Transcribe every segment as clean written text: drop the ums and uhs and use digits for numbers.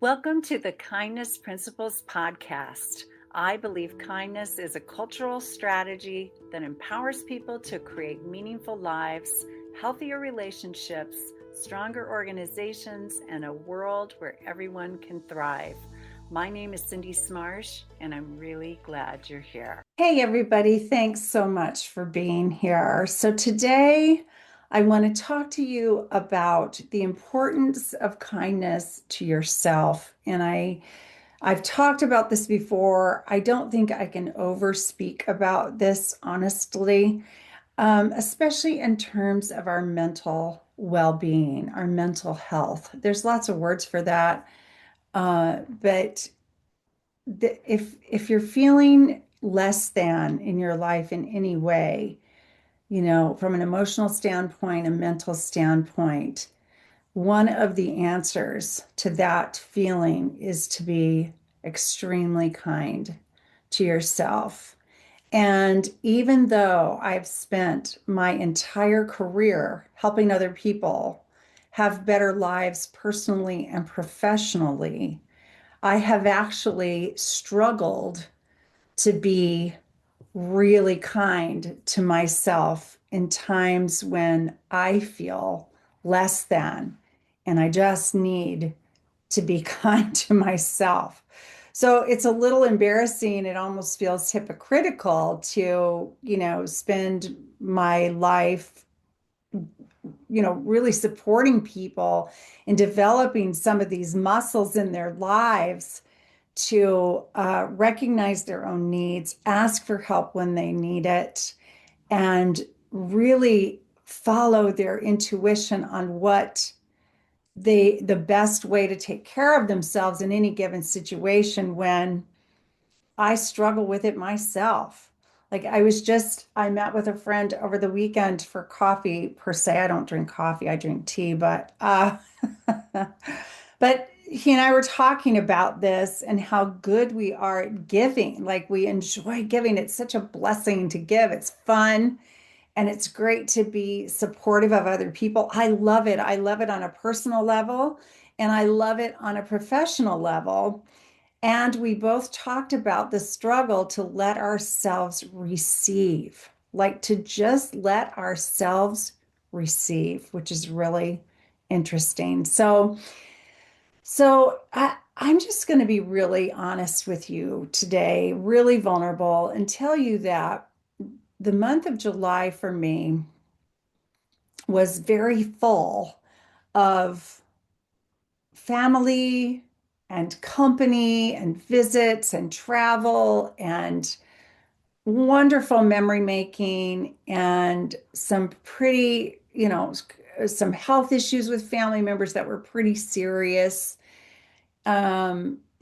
Welcome to the Kindness Principles podcast. I believe kindness is a cultural strategy that empowers people to create meaningful lives, healthier relationships, stronger organizations, and a world where everyone can thrive. My name is Cindy Smarsh, and I'm really glad you're here. Hey, everybody. Thanks so much for being here. So, today I want to talk to you about the importance of kindness to yourself. I've talked about this before. I don't think I can overspeak about this honestly, especially in terms of our mental well-being, our mental health. There's lots of words for that. But if you're feeling less than in your life in any way, from an emotional standpoint, a mental standpoint, one of the answers to that feeling is to be extremely kind to yourself. And even though I've spent my entire career helping other people have better lives personally and professionally, I have actually struggled to be really kind to myself in times when I feel less than, and I just need to be kind to myself. So it's a little embarrassing. It almost feels hypocritical to, spend my life, really supporting people and developing some of these muscles in their lives to recognize their own needs, ask for help when they need it, and really follow their intuition on what the best way to take care of themselves in any given situation when I struggle with it myself. Like I met with a friend over the weekend for coffee per se. I don't drink coffee, I drink tea, but he and I were talking about this and how good we are at giving. Like we enjoy giving. It's such a blessing to give. It's fun and it's great to be supportive of other people. I love it. I love it on a personal level and I love it on a professional level. And we both talked about the struggle to let ourselves receive, like to just let ourselves receive, which is really interesting. I'm just going to be really honest with you today, really vulnerable, and tell you that the month of July for me was very full of family and company and visits and travel and wonderful memory making and some pretty, some health issues with family members that were pretty serious.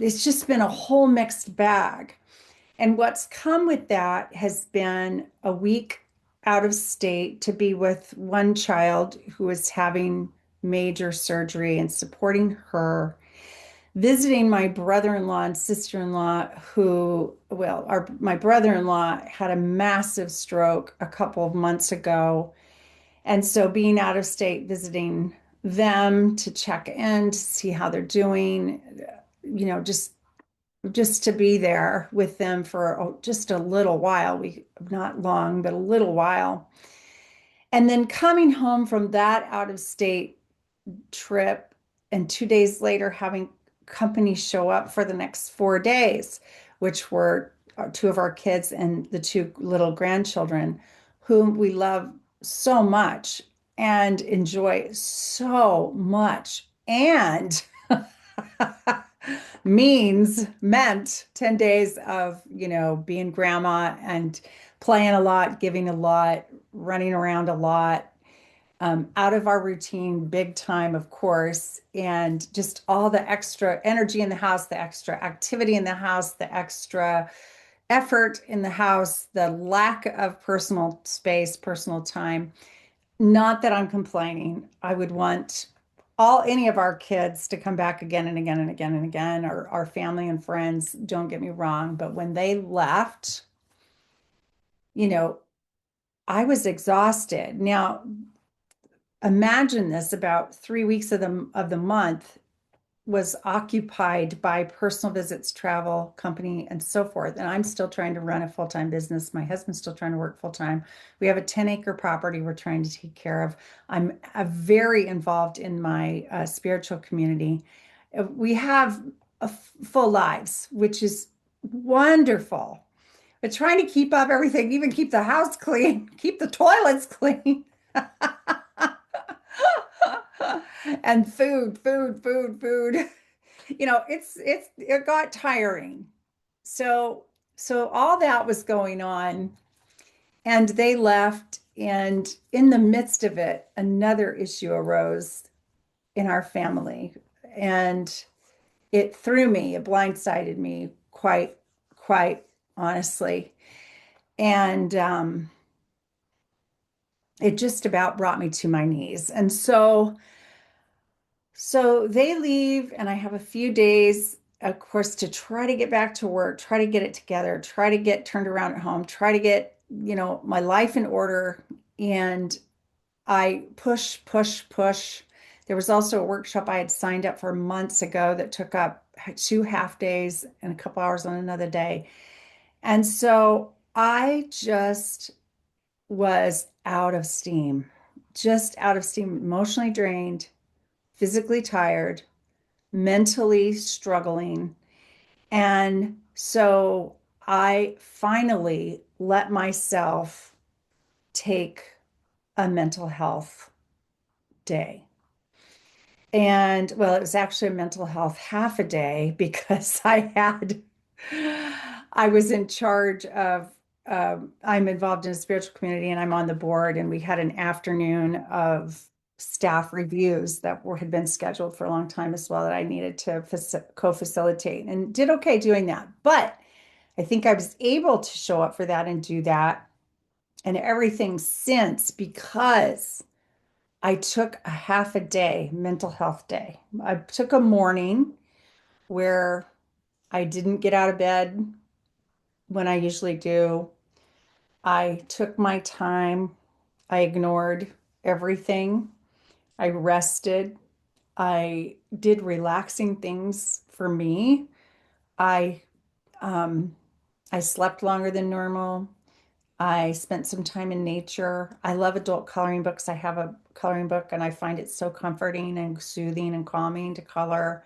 It's just been a whole mixed bag. And what's come with that has been a week out of state to be with one child who is having major surgery and supporting her, visiting my brother-in-law and sister-in-law my brother-in-law had a massive stroke a couple of months ago. And so being out of state, visiting them to check in to see how they're doing, just to be there with them for just a little while. Not long, but a little while. And then coming home from that out of state trip, and 2 days later, having company show up for the next 4 days, which were two of our kids and the two little grandchildren, whom we love so much and enjoy so much. And meant 10 days of, being grandma and playing a lot, giving a lot, running around a lot, out of our routine, big time, of course, and just all the extra energy in the house, the extra activity in the house, the extra effort in the house, the lack of personal space, personal time. Not that I'm complaining. I would want any of our kids to come back again and again and again and again, or our family and friends, don't get me wrong. But when they left, you know, I was exhausted. Now, imagine this about 3 weeks of the month, was occupied by personal visits, travel, company, and so forth. And I'm still trying to run a full-time business. My husband's still trying to work full-time. We have a 10-acre property we're trying to take care of. I'm very involved in my spiritual community. We have full lives, which is wonderful. But trying to keep up everything, even keep the house clean, keep the toilets clean, and food. It got tiring. So so all that was going on, and they left, and in the midst of it, another issue arose in our family, and it blindsided me quite honestly. And it just about brought me to my knees. And so they leave, and I have a few days, of course, to try to get back to work, try to get it together, try to get turned around at home, try to get, my life in order. And I push. There was also a workshop I had signed up for months ago that took up 2 half days and a couple hours on another day. And so I just was just out of steam, emotionally drained, physically tired, mentally struggling. And so I finally let myself take a mental health day. And well, it was actually a mental health half a day because I was in charge of, I'm involved in a spiritual community and I'm on the board, and we had an afternoon of staff reviews that had been scheduled for a long time as well that I needed to co-facilitate, and did okay doing that. But I think I was able to show up for that and do that and everything since, because I took a half a day mental health day. I took a morning where I didn't get out of bed when I usually do. I took my time. I ignored everything. I rested. I did relaxing things for me. I um, I slept longer than normal. I spent some time in nature. I love adult coloring books. I have a coloring book and I find it so comforting and soothing and calming to color.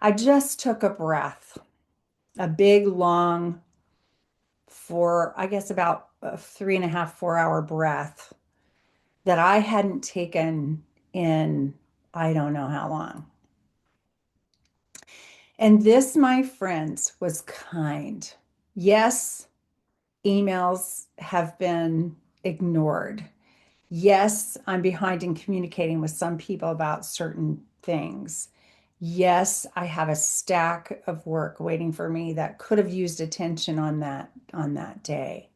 I just took a breath, a big, long, I guess about a 3.5, 4 hour breath that I hadn't taken in I don't know how long. And this, my friends, was kind. Yes, emails have been ignored. Yes, I'm behind in communicating with some people about certain things. Yes, I have a stack of work waiting for me that could have used attention on that day.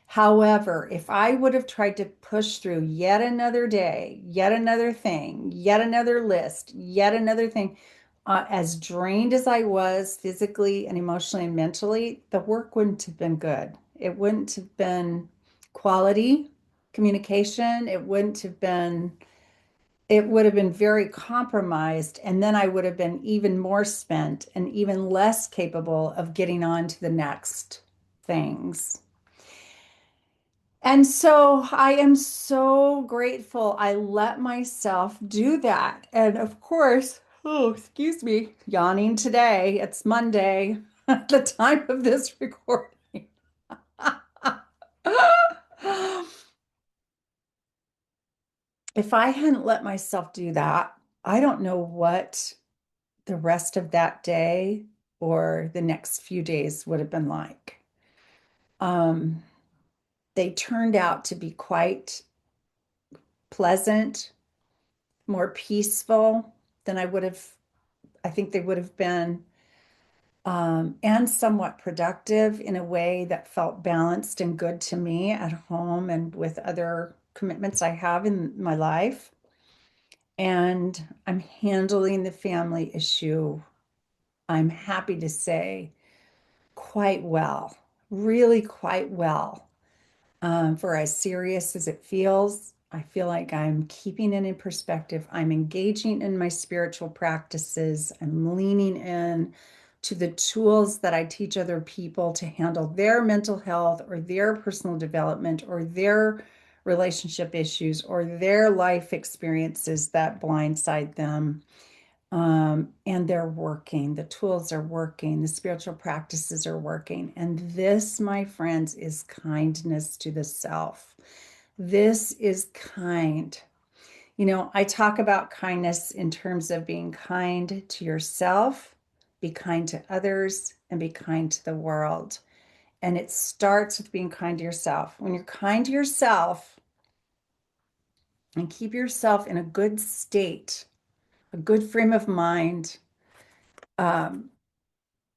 However, if I would have tried to push through yet another day, yet another thing, yet another list, yet another thing, as drained as I was physically and emotionally and mentally, the work wouldn't have been good. It wouldn't have been quality communication. It would have been very compromised. And then I would have been even more spent and even less capable of getting on to the next things. And so I am so grateful I let myself do that. And of course, oh, excuse me, yawning today. It's Monday at the time of this recording. If I hadn't let myself do that, I don't know what the rest of that day or the next few days would have been like. Um, they turned out to be quite pleasant, more peaceful than I think they would have been, and somewhat productive in a way that felt balanced and good to me at home and with other commitments I have in my life. And I'm handling the family issue, I'm happy to say, quite well, really quite well, for as serious as it feels. I feel like I'm keeping it in perspective. I'm engaging in my spiritual practices. I'm leaning in to the tools that I teach other people to handle their mental health or their personal development or their relationship issues or their life experiences that blindside them. And they're working. The tools are working. The spiritual practices are working. And this, my friends, is kindness to the self. This is kind. I talk about kindness in terms of being kind to yourself, be kind to others, and be kind to the world. And it starts with being kind to yourself. When you're kind to yourself and keep yourself in a good state, a good frame of mind, um,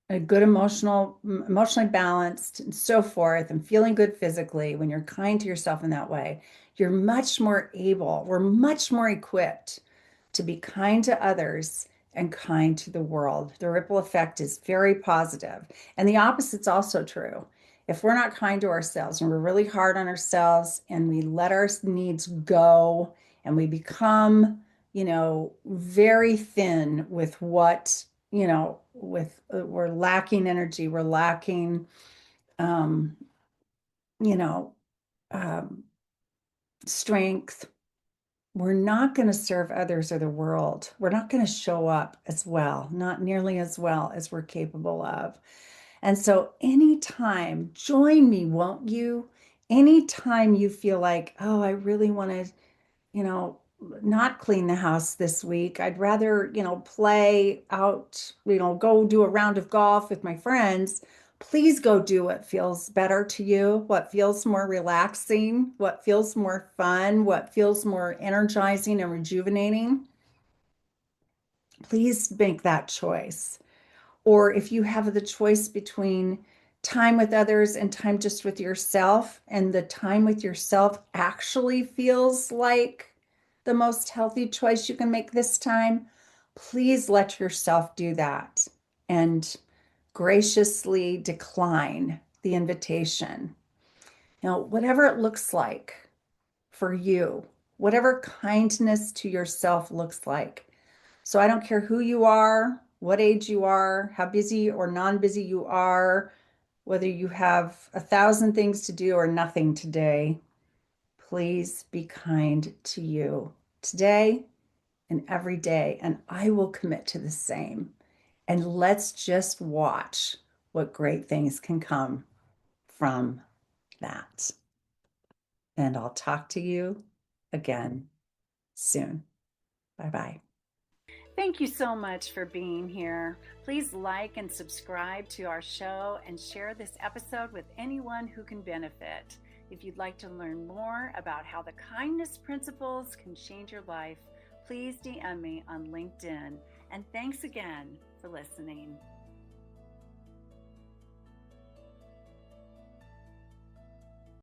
a good emotionally balanced and so forth, and feeling good physically, when you're kind to yourself in that way, we're much more equipped to be kind to others and kind to the world. The ripple effect is very positive. And the opposite's also true. If we're not kind to ourselves and we're really hard on ourselves and we let our needs go and we become, very thin with we're lacking energy, we're lacking, um, you know, um, strength, we're not going to serve others or the world. We're not going to show up as well, not nearly as well as we're capable of. And so, anytime, join me, won't you? Anytime you feel like, oh, I really want to, you know, not clean the house this week. I'd rather, play out, go do a round of golf with my friends. Please go do what feels better to you, what feels more relaxing, what feels more fun, what feels more energizing and rejuvenating. Please make that choice. Or if you have the choice between time with others and time just with yourself, and the time with yourself actually feels like the most healthy choice you can make this time, please let yourself do that and graciously decline the invitation. Whatever it looks like for you, whatever kindness to yourself looks like. So I don't care who you are, what age you are, how busy or non-busy you are, whether you have 1,000 things to do or nothing today, please be kind to you today and every day. And I will commit to the same. And let's just watch what great things can come from that. And I'll talk to you again soon. Bye bye. Thank you so much for being here. Please like and subscribe to our show and share this episode with anyone who can benefit. If you'd like to learn more about how the kindness principles can change your life, please DM me on LinkedIn. And thanks again for listening.